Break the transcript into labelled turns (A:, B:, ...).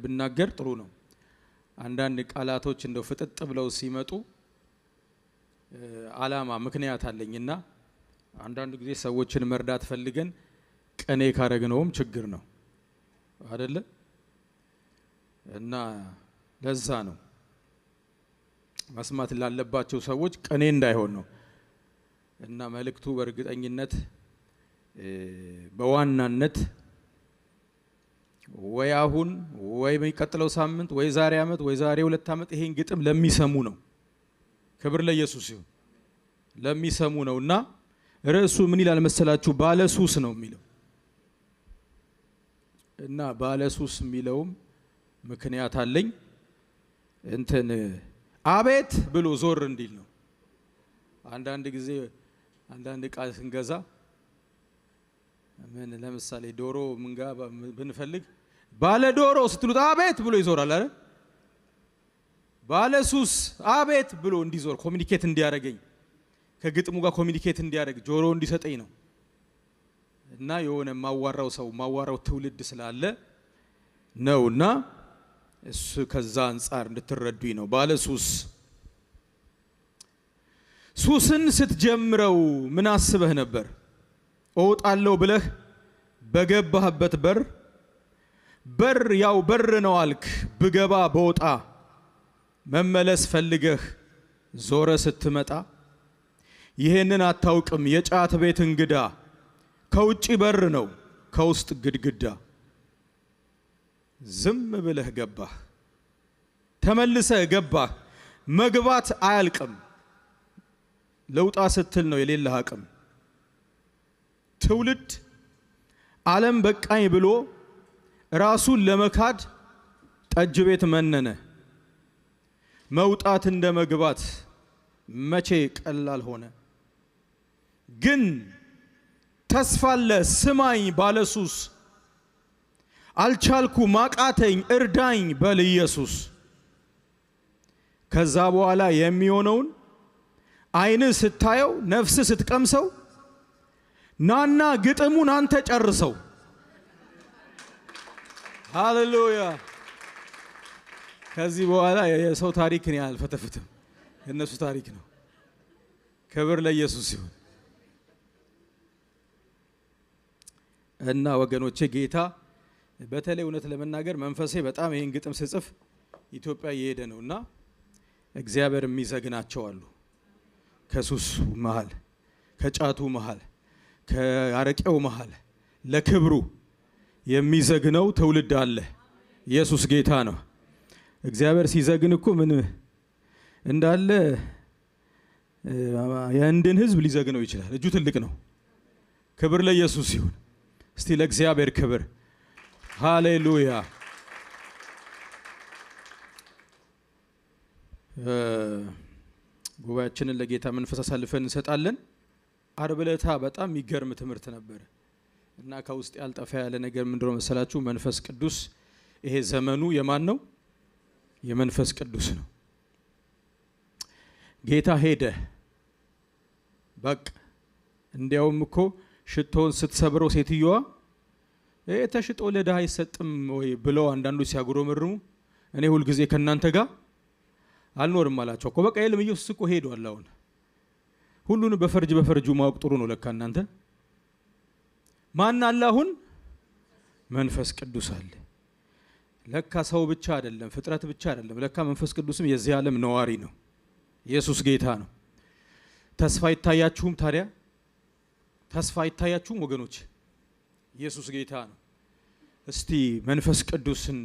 A: ብናገር ጥሩ ነው። አንዳንድ ቃላቶች እንደው ፍጥጥ ብለው ሲመጡ አላማ ምክንያት አለኝና አንዳንድ ጊዜ ሰዎችን መርዳት ፈልገን ቀኔ ካረግነውም ችግር ነው አይደለ? እና ለዛ ነው መስማት ላለባቸው ሰዎች ቀኔ እንዳይሆን ነው። እና መልእክቱ በእርግጠኝነት በዋናነት ወይ አሁን ወይ በሚቀጥለው ሳምንት ወይ ዛሬ አመት ወይ ዛሬ 2 አመት ይሄን ግጥም ለሚሰሙ ነው። ክብር ለኢየሱስ ይሁን። ለሚሰሙ ነውና ርዕሱ ምን ይላል መሰላችሁ? ባለሱስ ነው የሚለው እና ባለሱስ የሚለውም ምክንያት አለኝ። እንትን አቤት ብሎ ዞር እንዲል ነው። አንዳንድ ጊዜ አንዳንድ ቃል ስንገዛ ምን ለምሳሌ ዶሮ ምንጋ ብንፈልግ ባለ ዶሮ ስትሉት አቤት ብሎ ይዞራል አይደል? ባለሱስ አቤት ብሎ እንዲዞር ኮሚኒኬት እንዲያረገኝ ከግጥሙ ጋር ኮሚኒኬት እንዲያረግ ጆሮ እንዲሰጠኝ ነው። እና የሆነ ማዋራው ሰው ማዋራው ትውልድ ስላለ ነውና እሱ ከዛ አንፃር እንድትረዱኝ ነው። ባለሱስ ሱስን ስትጀምረው ምን አስበህ ነበር? እወጣለሁ ብለህ በገባህበት በር ያው በር ነው አልክ። ብገባ በወጣ መመለስ ፈልገህ ዞረ ስትመጣ ይሄንን አታውቅም የጫት ቤት እንግዳ ከውጪ በር ነው ከውስጥ ግድግዳ። ዝም ብለህ ገባህ ተመልሰህ ገባህ። መግባት አያልቅም ለውጣ ስትል ነው የሌለህ አቅም። ትውልድ ዓለም በቃኝ ብሎ ራሱን ለመካድ ጠጅ ቤት መነነ። መውጣት እንደ መግባት መቼ ቀላል ሆነ። ግን ተስፋለ ስማኝ ባለሱስ አልቻልኩ ማቃተኝ እርዳኝ በል ኢየሱስ። ከዛ በኋላ የሚሆነውን አይን ስታየው ነፍስ ስትቀምሰው ናና ግጥሙን አንተ ጨርሰው። ሃሌሉያ። ከዚህ በኋላ የሰው ታሪክ ነው ያልፈተፍትም የነሱ ታሪክ ነው። ክብር ለኢየሱስ ይሁን። እና ወገኖቼ ጌታ በተለይ እውነት ለመናገር መንፈሴ በጣም ይሄን ግጥም ስጽፍ ኢትዮጵያ እየሄደ ነውና እግዚአብሔር የሚዘግናቸው አሉ። ከሱስ መሃል ከጫቱ መሃል ከአረቄው መሃል ለክብሩ የሚዘግነው ትውልድ አለ። ኢየሱስ ጌታ ነው። እግዚአብሔር ሲዘግን እኮ ምን እንዳለ የአንድን ህዝብ ሊዘግነው ይችላል። እጁ ትልቅ ነው። ክብር ለኢየሱስ ይሁን። እስቲ ለእግዚአብሔር ክብር ሃሌሉያ። ጉባኤያችንን ለጌታ መንፈስ አሳልፈን እንሰጣለን። ዓርብ ዕለት በጣም የሚገርም ትምህርት ነበር እና ከውስጥ ያልጠፋ ያለ ነገር ምንድነው መሰላችሁ? መንፈስ ቅዱስ። ይሄ ዘመኑ የማን ነው? የመንፈስ ቅዱስ ነው። ጌታ ሄደ በቃ። እንዲያውም እኮ ሽቶን ስትሰብረው ሴትዮዋ ተሽጦ ለድሃ አይሰጥም ወይ ብለው አንዳንዶች ሲያጉረመርሙ እኔ ሁል ጊዜ ከናንተ ጋር አልኖርም አላቸው እኮ። በቃ የለም ኢየሱስ እኮ ሄዷል። አሁን ሁሉን በፈርጁ ማወቅ ጥሩ ነው። ለካ እናንተ ማን አለ? አሁን መንፈስ ቅዱስ አለ። ለካ ሰው ብቻ አይደለም ፍጥረት ብቻ አይደለም። ለካ መንፈስ ቅዱስም የዚህ ዓለም ነዋሪ ነው። ኢየሱስ ጌታ ነው። ተስፋ ይታያችሁም? ታዲያ ተስፋ ይታያችሁም ወገኖች? ኢየሱስ ጌታ ነው። እስቲ መንፈስ ቅዱስን